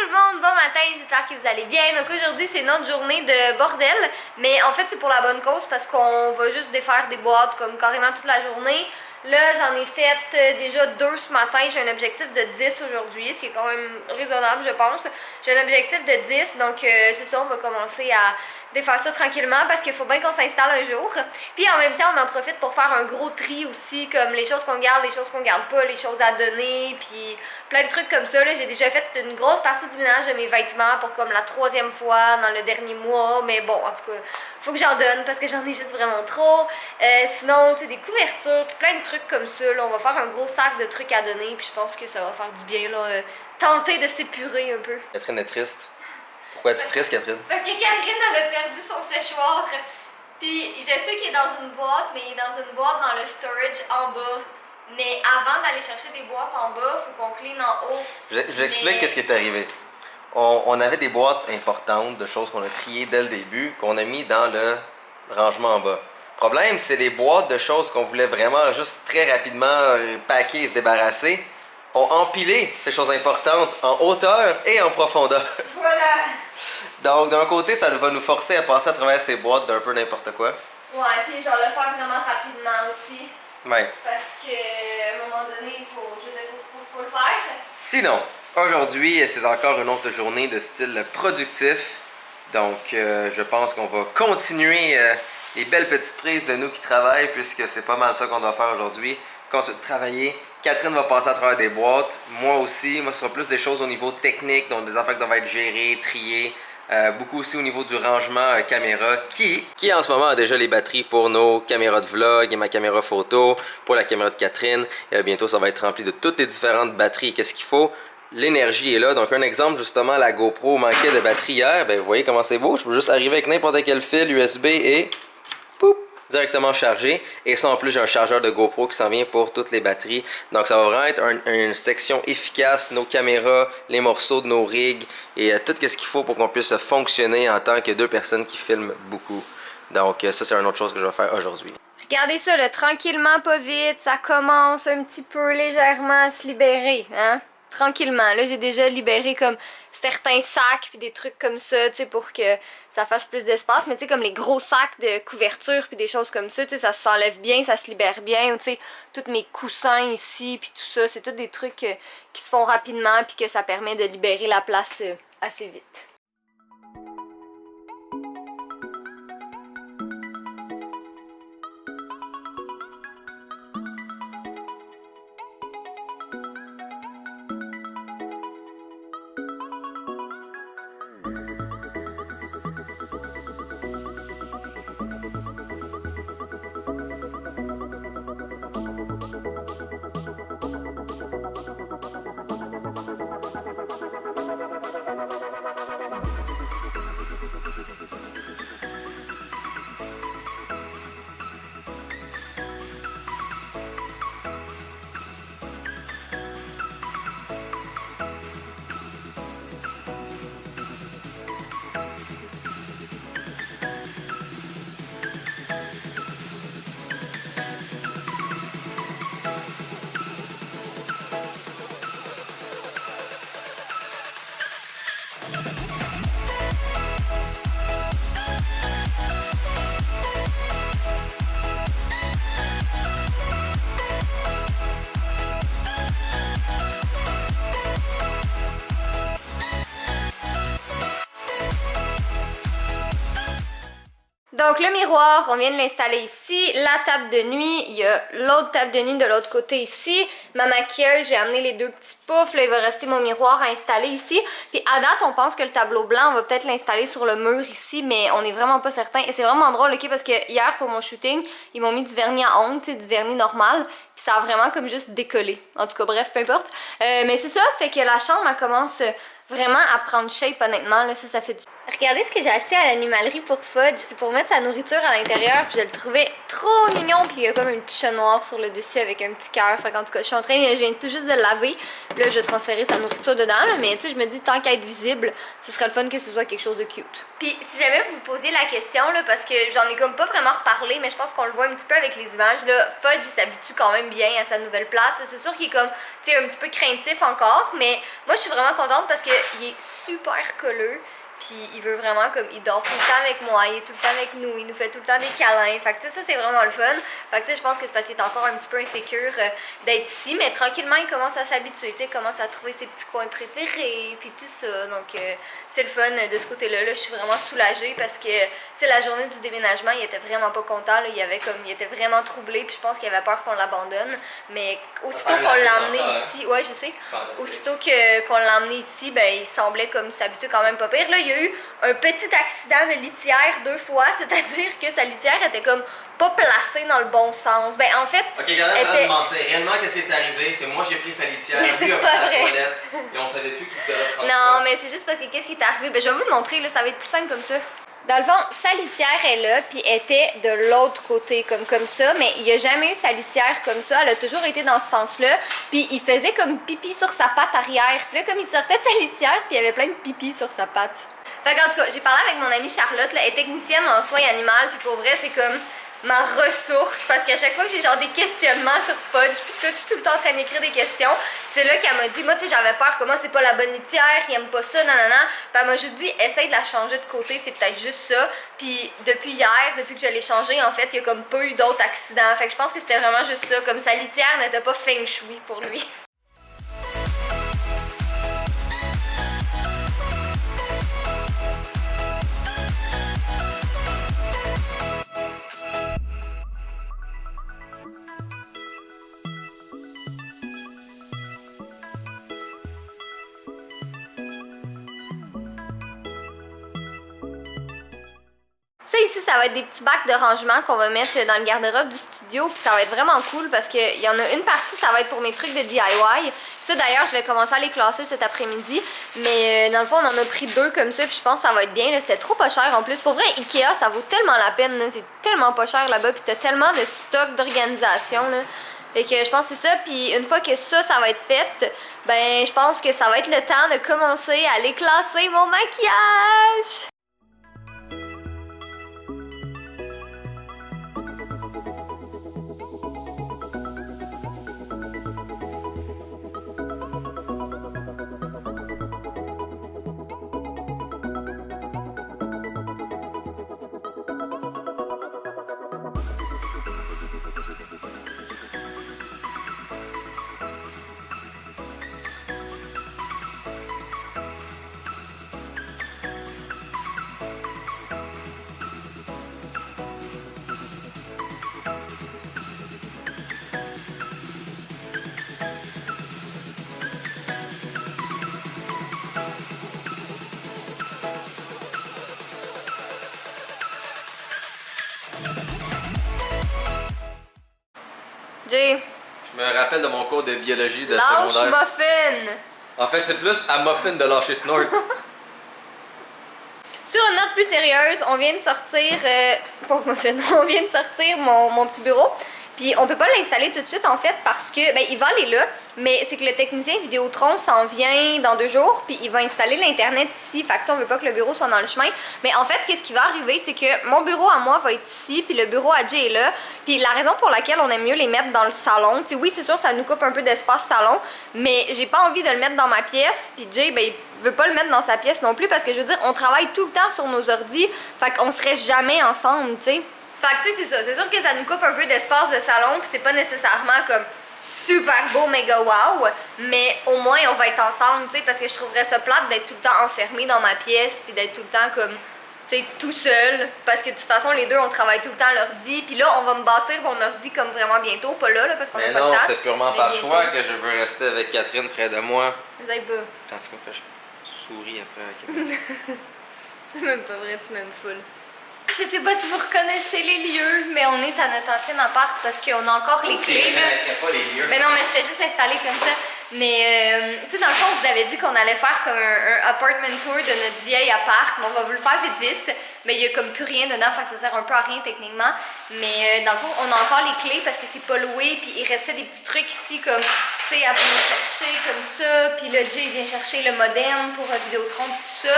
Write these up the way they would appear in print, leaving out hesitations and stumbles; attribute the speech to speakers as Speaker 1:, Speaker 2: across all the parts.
Speaker 1: tout le monde, bon matin, j'espère que vous allez bien. Donc aujourd'hui c'est notre journée de bordel, mais en fait c'est pour la bonne cause parce qu'on va juste défaire des boîtes comme carrément toute la journée. Là j'en ai fait déjà 2 ce matin, j'ai un objectif de 10 aujourd'hui, ce qui est quand même raisonnable je pense. J'ai un objectif de 10, donc c'est ça, on va commencer à défaire ça tranquillement parce qu'il faut bien qu'on s'installe un jour. Puis en même temps on en profite pour faire un gros tri aussi, comme les choses qu'on garde, les choses qu'on garde pas, les choses à donner, puis plein de trucs comme ça. J'ai déjà fait une grosse partie du ménage de mes vêtements pour comme la 3e fois dans le dernier mois, mais bon, en tout cas, faut que j'en donne parce que j'en ai juste vraiment trop. Sinon, tu sais, des couvertures, puis plein de trucs comme ça, là, on va faire un gros sac de trucs à donner, puis je pense que ça va faire du bien, là, tenter de s'épurer un peu.
Speaker 2: Catherine est triste. Pourquoi es-tu triste, Catherine?
Speaker 1: Parce que Catherine, elle a perdu son séchoir. Puis je sais qu'il est dans une boîte, mais il est dans une boîte dans le storage en bas. Mais avant d'aller chercher des boîtes en bas, il faut qu'on clean en haut.
Speaker 2: Je vous explique qu'est-ce qui est arrivé. On avait des boîtes importantes de choses qu'on a triées dès le début, qu'on a mis dans le rangement en bas. Le problème, c'est les boîtes de choses qu'on voulait vraiment juste très rapidement packer et se débarrasser, ont empilé ces choses importantes en hauteur et en profondeur.
Speaker 1: Voilà.
Speaker 2: Donc, d'un côté, ça va nous forcer à passer à travers ces boîtes d'un peu n'importe quoi.
Speaker 1: Ouais, puis genre le faire vraiment rapidement aussi.
Speaker 2: Ouais.
Speaker 1: Parce qu'à un moment donné, il faut le faire.
Speaker 2: Sinon, aujourd'hui, c'est encore une autre journée de style productif. Donc, je pense qu'on va continuer les belles petites prises de nous qui travaillent, puisque c'est pas mal ça qu'on doit faire aujourd'hui. Continuer de travailler. Catherine va passer à travers des boîtes. Moi aussi. Moi, ce sera plus des choses au niveau technique, donc des affaires qui doivent être gérées, triées. Beaucoup aussi au niveau du rangement caméra qui en ce moment a déjà les batteries pour nos caméras de vlog et ma caméra photo, pour la caméra de Catherine. Et bientôt, ça va être rempli de toutes les différentes batteries. Qu'est-ce qu'il faut? L'énergie est là. Donc, un exemple, justement, la GoPro manquait de batterie hier. Ben, vous voyez comment c'est beau. Je peux juste arriver avec n'importe quel fil USB et poup, directement chargé. Et ça, en plus, j'ai un chargeur de GoPro qui s'en vient pour toutes les batteries. Donc, ça va vraiment être une section efficace. Nos caméras, les morceaux de nos rigs et tout ce qu'il faut pour qu'on puisse fonctionner en tant que 2 personnes qui filment beaucoup. Donc, ça, c'est une autre chose que je vais faire aujourd'hui.
Speaker 1: Regardez ça, là, tranquillement, pas vite, ça commence un petit peu légèrement à se libérer, hein? Tranquillement. Là, j'ai déjà libéré comme certains sacs puis des trucs comme ça, tu sais, pour que ça fasse plus d'espace. Mais tu sais, comme les gros sacs de couverture puis des choses comme ça, tu sais, ça s'enlève bien, ça se libère bien. Tu sais, tous mes coussins ici puis tout ça, c'est tous des trucs qui se font rapidement puis que ça permet de libérer la place assez vite. Donc le miroir, on vient de l'installer ici. La table de nuit, il y a l'autre table de nuit de l'autre côté ici. Ma maquilleuse, j'ai amené les 2 petits poufs. Là, il va rester mon miroir à installer ici. Puis à date, on pense que le tableau blanc, on va peut-être l'installer sur le mur ici, mais on n'est vraiment pas certain. Et c'est vraiment drôle, ok, parce que hier pour mon shooting, ils m'ont mis du vernis à ongles, tu sais, du vernis normal. Puis ça a vraiment comme juste décollé. En tout cas, bref, peu importe. Mais c'est ça, fait que la chambre, elle commence vraiment à prendre shape, honnêtement. Là, ça fait du... Regardez ce que j'ai acheté à l'animalerie pour Fudge. C'est pour mettre sa nourriture à l'intérieur. Puis je le trouvais trop mignon. Puis il y a comme un petit chat noir sur le dessus avec un petit cœur. Fait qu'en tout cas, je viens tout juste de le laver. Puis là, je vais transférer sa nourriture dedans. Là. Mais tu sais, je me dis, tant qu'à être visible, ce serait le fun que ce soit quelque chose de cute. Puis si jamais vous vous posiez la question, là, parce que j'en ai comme pas vraiment reparlé, mais je pense qu'on le voit un petit peu avec les images, là, Fudge, il s'habitue quand même bien à sa nouvelle place. C'est sûr qu'il est comme, tu sais, un petit peu craintif encore. Mais moi, je suis vraiment contente parce qu'il est super colleux. Puis il veut vraiment comme, il dort tout le temps avec moi, il est tout le temps avec nous, il nous fait tout le temps des câlins. Fait que tu sais, ça c'est vraiment le fun. Fait que tu sais, je pense que c'est parce qu'il est encore un petit peu insécure d'être ici, mais tranquillement il commence à s'habituer, tu sais, il commence à trouver ses petits coins préférés, puis tout ça. Donc c'est le fun de ce côté-là. Là, je suis vraiment soulagée parce que tu sais, la journée du déménagement, il était vraiment pas content. Là, il était vraiment troublé, puis je pense qu'il avait peur qu'on l'abandonne. Mais aussitôt qu'on l'a emmené ici, ouais, je sais. Aussitôt qu'on l'a emmené ici, ben il semblait comme s'habituer quand même pas pire. Là, il y a eu un petit accident de litière 2 fois, c'est-à-dire que sa litière était comme pas placée dans le bon sens. Ben en fait,
Speaker 2: ok, regardez, en train de mentir. Réellement, qu'est-ce qui est arrivé? C'est moi j'ai pris sa litière, lui a pris la toilette, et on savait plus qui devait prendre.
Speaker 1: Non, mais c'est juste parce que qu'est-ce qui est arrivé? Ben je vais vous le montrer, là, ça va être plus simple comme ça. Dans le fond, sa litière est là, puis était de l'autre côté, comme ça, mais il a jamais eu sa litière comme ça, elle a toujours été dans ce sens-là, puis il faisait comme pipi sur sa patte arrière, puis là, comme il sortait de sa litière, puis il y avait plein de pipi sur sa patte. Fait qu'en tout cas, j'ai parlé avec mon amie Charlotte, là, elle est technicienne en soins animaux, puis pour vrai, c'est comme ma ressource, parce qu'à chaque fois que j'ai genre des questionnements sur Fudge, puis tout, je suis tout le temps en train d'écrire des questions, c'est là qu'elle m'a dit, moi tu sais j'avais peur, comment c'est pas la bonne litière, il aime pas ça, nanana, puis elle m'a juste dit, essaye de la changer de côté, c'est peut-être juste ça, puis depuis hier, depuis que je l'ai changée, en fait, il y a comme pas eu d'autres accidents, fait que je pense que c'était vraiment juste ça, comme sa litière n'était pas feng shui pour lui. Ça ici, ça va être des petits bacs de rangement qu'on va mettre dans le garde-robe du studio, puis ça va être vraiment cool parce qu'il y en a une partie, ça va être pour mes trucs de DIY. Ça d'ailleurs, je vais commencer à les classer cet après-midi, mais dans le fond, on en a pris 2 comme ça, puis je pense que ça va être bien. C'était trop pas cher en plus. Pour vrai, Ikea, ça vaut tellement la peine, c'est tellement pas cher là-bas, puis t'as tellement de stock d'organisation. Fait que je pense que c'est ça, puis une fois que ça va être fait, ben je pense que ça va être le temps de commencer à aller classer mon maquillage! Jay.
Speaker 2: Je me rappelle de mon cours de biologie de
Speaker 1: Lâche
Speaker 2: secondaire.
Speaker 1: muffin!
Speaker 2: En fait, c'est plus à muffin de lâcher snort.
Speaker 1: Sur une note plus sérieuse, on vient de sortir... pauvre muffin, on vient de sortir mon petit bureau. Puis on peut pas l'installer tout de suite en fait parce que, ben il va aller là, mais c'est que le technicien Vidéotron s'en vient dans 2 jours, puis il va installer l'internet ici, fait que on veut pas que le bureau soit dans le chemin. Mais en fait, qu'est-ce qui va arriver, c'est que mon bureau à moi va être ici, puis le bureau à Jay est là. Puis la raison pour laquelle on aime mieux les mettre dans le salon, tu sais, oui c'est sûr ça nous coupe un peu d'espace salon, mais j'ai pas envie de le mettre dans ma pièce, puis Jay, ben il veut pas le mettre dans sa pièce non plus parce que je veux dire, on travaille tout le temps sur nos ordis, fait qu'on serait jamais ensemble, tu sais. Fait que tu sais, c'est ça. C'est sûr que ça nous coupe un peu d'espace de salon, puis c'est pas nécessairement comme super beau, méga wow, mais au moins on va être ensemble, tu sais, parce que je trouverais ça plate d'être tout le temps enfermé dans ma pièce, puis d'être tout le temps comme, tu sais, tout seul, parce que de toute façon, les deux, on travaille tout le temps à l'ordi, puis là, on va me bâtir mon ordi comme vraiment bientôt, pas là, parce qu'on a pas le temps.
Speaker 2: Mais non, c'est purement par choix que je veux rester avec Catherine près de moi.
Speaker 1: Vous avez pas.
Speaker 2: Quand c'est qu'on fait, je souris après.
Speaker 1: C'est même pas vrai, tu m'aimes full. Je sais pas si vous reconnaissez les lieux, mais on est à notre ancien appart parce qu'on a encore les clés là.
Speaker 2: Pas les lieux.
Speaker 1: Mais non, mais je fais juste installer comme ça. Mais tu sais, dans le fond, on vous avait dit qu'on allait faire comme un apartment tour de notre vieil appart. Mais on va vous le faire vite. Mais il y a comme plus rien dedans, fait que ça sert un peu à rien techniquement. Mais dans le fond, on a encore les clés parce que c'est pas loué. Puis il restait des petits trucs ici comme, tu sais, à venir chercher comme ça. Puis là, Jay vient chercher le modem pour Vidéotron tout ça.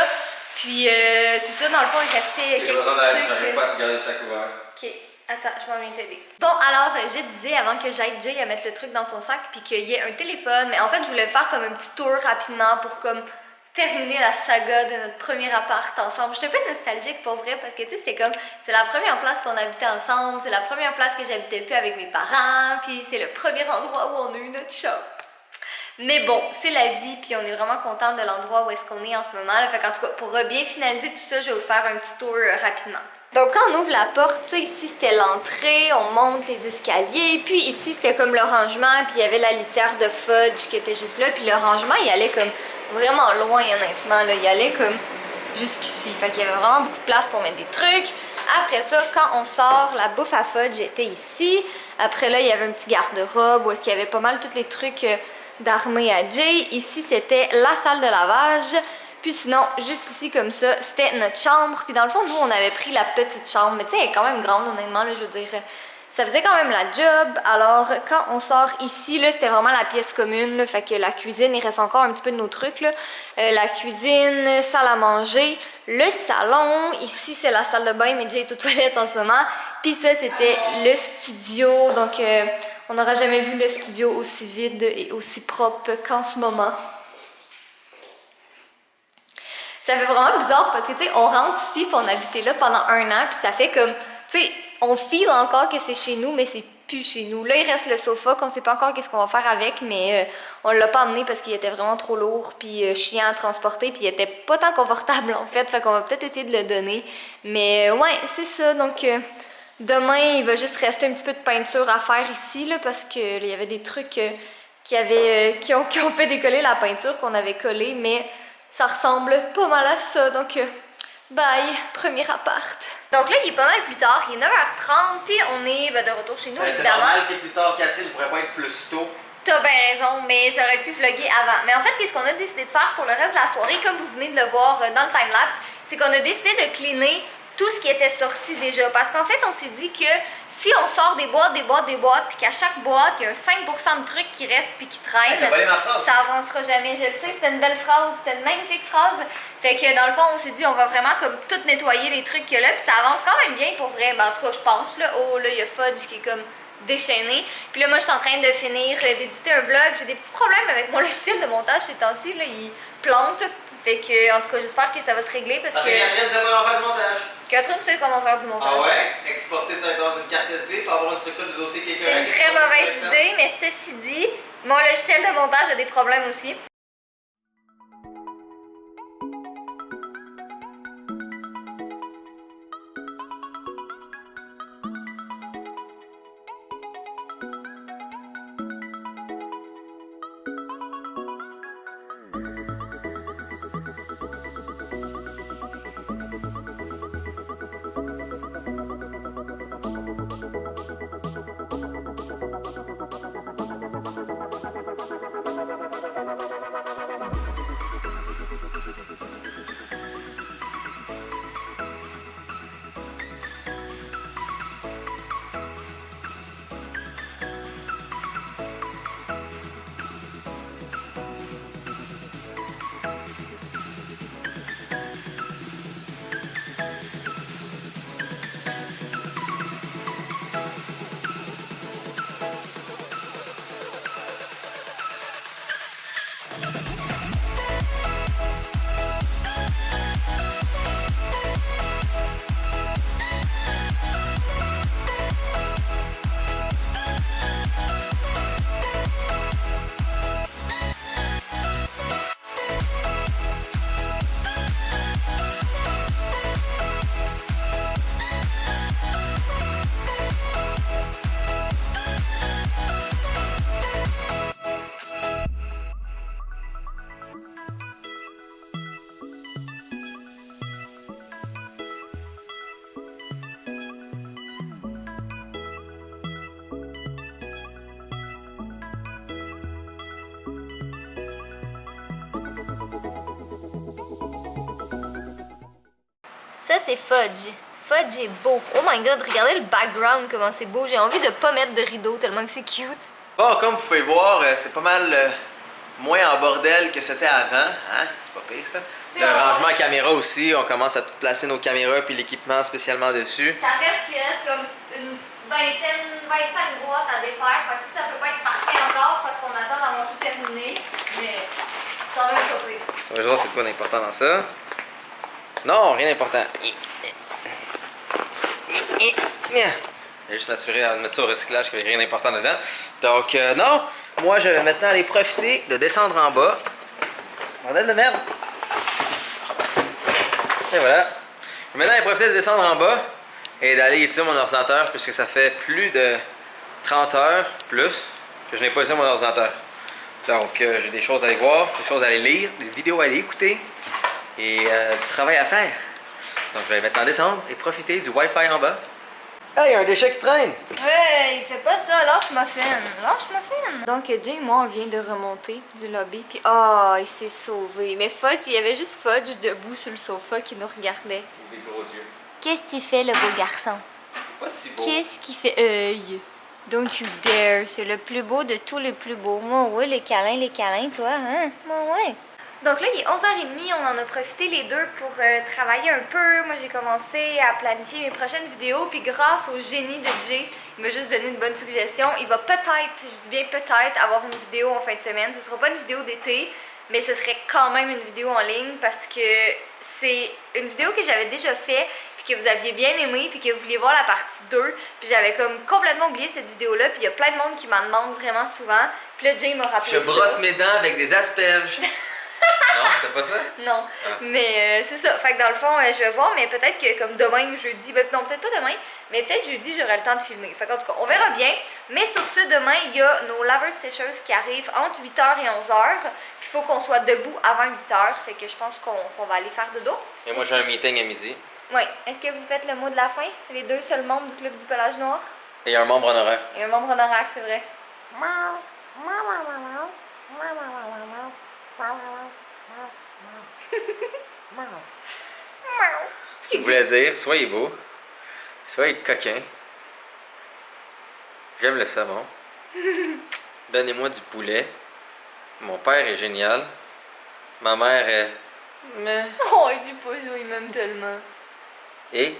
Speaker 1: Puis c'est ça, dans le fond, il restait quelques petits trucs.
Speaker 2: J'arrive pas à te garder ça couvert.
Speaker 1: Ok, attends, je m'en viens t'aider. Bon, alors, je disais avant que j'aide Jay à mettre le truc dans son sac puis qu'il y ait un téléphone, mais en fait, je voulais faire comme un petit tour rapidement pour comme terminer la saga de notre premier appart ensemble. Je suis un peu nostalgique pour vrai parce que tu sais, c'est la première place qu'on habitait ensemble, c'est la première place que j'habitais plus avec mes parents, puis c'est le premier endroit où on a eu notre shop. Mais bon, c'est la vie, puis on est vraiment contente de l'endroit où est-ce qu'on est en ce moment. Là. Fait qu'en tout cas, pour bien finaliser tout ça, je vais vous faire un petit tour rapidement. Donc quand on ouvre la porte, tu sais, ici c'était l'entrée, on monte les escaliers, puis ici c'était comme le rangement, puis il y avait la litière de fudge qui était juste là, puis le rangement il allait comme vraiment loin honnêtement, là. Il allait comme jusqu'ici, fait qu'il y avait vraiment beaucoup de place pour mettre des trucs. Après ça, quand on sort, la bouffe à fudge était ici. Après là, il y avait un petit garde-robe où est-ce qu'il y avait pas mal tous les trucs d'armée à Jay. Ici c'était la salle de lavage. Puis sinon, juste ici comme ça, c'était notre chambre. Puis dans le fond, nous, on avait pris la petite chambre. Mais tu sais, elle est quand même grande, honnêtement, là, je veux dire. Ça faisait quand même la job. Alors, quand on sort ici, là, c'était vraiment la pièce commune. Là, fait que la cuisine, il reste encore un petit peu de nos trucs, là. La cuisine, salle à manger, le salon. Ici, c'est la salle de bain, mais Jay est aux toilettes en ce moment. Puis ça, c'était le studio. Donc, on n'aura jamais vu le studio aussi vide et aussi propre qu'en ce moment. Ça fait vraiment bizarre parce que, tu sais, on rentre ici puis on a habité là pendant 1 an puis ça fait comme, tu sais, on feel encore que c'est chez nous, mais c'est plus chez nous. Là, il reste le sofa qu'on sait pas encore qu'est-ce qu'on va faire avec, mais on l'a pas amené parce qu'il était vraiment trop lourd puis chiant à transporter puis il était pas tant confortable en fait, qu'on va peut-être essayer de le donner. Mais ouais, c'est ça, donc demain, il va juste rester un petit peu de peinture à faire ici, là, parce que il y avait des trucs qui ont fait décoller la peinture qu'on avait collée, mais ça ressemble pas mal à ça, donc bye, premier appart. Donc là, il est pas mal plus tard, il est 9h30, puis on est de retour chez nous, évidemment.
Speaker 2: C'est normal qu'il est plus tard, Catherine, je pourrais pas être plus tôt.
Speaker 1: T'as bien raison, mais j'aurais pu vlogger avant. Mais en fait, qu'est-ce qu'on a décidé de faire pour le reste de la soirée, comme vous venez de le voir dans le timelapse, c'est qu'on a décidé de cleaner tout ce qui était sorti déjà. Parce qu'en fait, on s'est dit que si on sort des boîtes, puis qu'à chaque boîte, il y a un 5% de trucs qui restent puis qui traînent, ça avancera jamais. Je le sais, c'était une belle phrase, c'était une magnifique phrase. Fait que dans le fond, on s'est dit, on va vraiment comme tout nettoyer les trucs qu'il y a là, puis ça avance quand même bien pour vrai. Ben, en tout cas, je pense. Là, oh, là, il y a Fudge qui est comme déchaîné. Puis là, moi, je suis en train de finir d'éditer un vlog. J'ai des petits problèmes avec mon logiciel de montage ces temps-ci. Là, il plante. Fait que, en tout cas, j'espère que ça va se régler parce que
Speaker 2: Catherine sait comment faire du montage.
Speaker 1: Catherine sait comment faire du montage.
Speaker 2: Ah ouais? Exporter directement une carte SD pour avoir une structure de dossier qui est correcte.
Speaker 1: C'est une très mauvaise idée, mais ceci dit, mon logiciel de montage a des problèmes aussi. Ça, c'est Fudge. Fudge est beau. Oh my god, regardez le background, comment c'est beau. J'ai envie de pas mettre de rideau tellement que c'est cute.
Speaker 2: Bon, comme vous pouvez voir, c'est pas mal moins en bordel que c'était avant. Hein? C'est pas pire, ça. Le rangement caméra aussi, on commence à placer nos caméras puis l'équipement spécialement dessus.
Speaker 1: Ça reste comme une vingtaine, 25 boîtes à défaire. Fait que ça peut pas être parfait encore parce qu'on attend d'avoir tout terminé. Mais c'est quand même pas pire.
Speaker 2: Ça va voir c'est quoi d'important dans ça. Non, rien d'important. Je vais juste m'assurer de mettre ça au recyclage qu'il n'y a rien d'important dedans. Donc, non, moi je vais maintenant aller profiter de descendre en bas. Bordel de merde! Et voilà. Je vais maintenant aller profiter de descendre en bas et d'aller ici sur mon ordinateur puisque ça fait plus de 30 heures plus que je n'ai pas ici sur mon ordinateur. Donc, j'ai des choses à aller voir, des choses à aller lire, des vidéos à aller écouter et du travail à faire. Donc, je vais maintenant descendre et profiter du Wi-Fi en bas. Ah, il y a un déchet qui traîne!
Speaker 1: Ouais, il fait pas ça, lâche ma fin. Lâche ma fin. Donc, Jay et moi, on vient de remonter du lobby, puis il s'est sauvé. Mais Fudge, il y avait juste Fudge debout sur le sofa qui nous regardait.
Speaker 2: Des gros yeux.
Speaker 1: Qu'est-ce que tu fais, le beau garçon?
Speaker 2: Pas si beau.
Speaker 1: Qu'est-ce qu'il fait? Don't you dare, c'est le plus beau de tous les plus beaux. Moi, ouais, les câlins, toi, hein? Moi, ouais. Donc là, il est 11h30, on en a profité les deux pour travailler un peu. Moi, j'ai commencé à planifier mes prochaines vidéos, puis grâce au génie de Jay, il m'a juste donné une bonne suggestion. Il va peut-être, je dis bien peut-être, avoir une vidéo en fin de semaine. Ce sera pas une vidéo d'été, mais ce serait quand même une vidéo en ligne parce que c'est une vidéo que j'avais déjà fait, puis que vous aviez bien aimé, puis que vous vouliez voir la partie 2. Puis j'avais comme complètement oublié cette vidéo-là, puis il y a plein de monde qui m'en demande vraiment souvent. Puis là, Jay m'a rappelé ça.
Speaker 2: Je brosse mes dents avec des asperges. Non, c'était pas ça?
Speaker 1: Non, mais c'est ça. Fait que dans le fond, je vais voir, mais peut-être que comme demain ou jeudi, non, peut-être pas demain, mais peut-être jeudi, j'aurai le temps de filmer. Fait qu'en tout cas, on verra bien. Mais sur ce, demain, il y a nos laveuses sécheuses qui arrivent entre 8h et 11h. Puis il faut qu'on soit debout avant 8h. Fait que je pense qu'on va aller faire dodo.
Speaker 2: Et moi, j'ai un meeting à midi.
Speaker 1: Oui. Est-ce que vous faites le mot de la fin? Les deux seuls membres du Club du Pelage Noir?
Speaker 2: Et un membre honoraire.
Speaker 1: Et un membre honoraire, c'est vrai.
Speaker 2: Ce qu'il voulait dire, soyez beau, soyez coquin. J'aime le savon. Donnez-moi du poulet. Mon père est génial. Ma mère est... Mais...
Speaker 1: Oh, il dit pas ça, il m'aime tellement.
Speaker 2: Et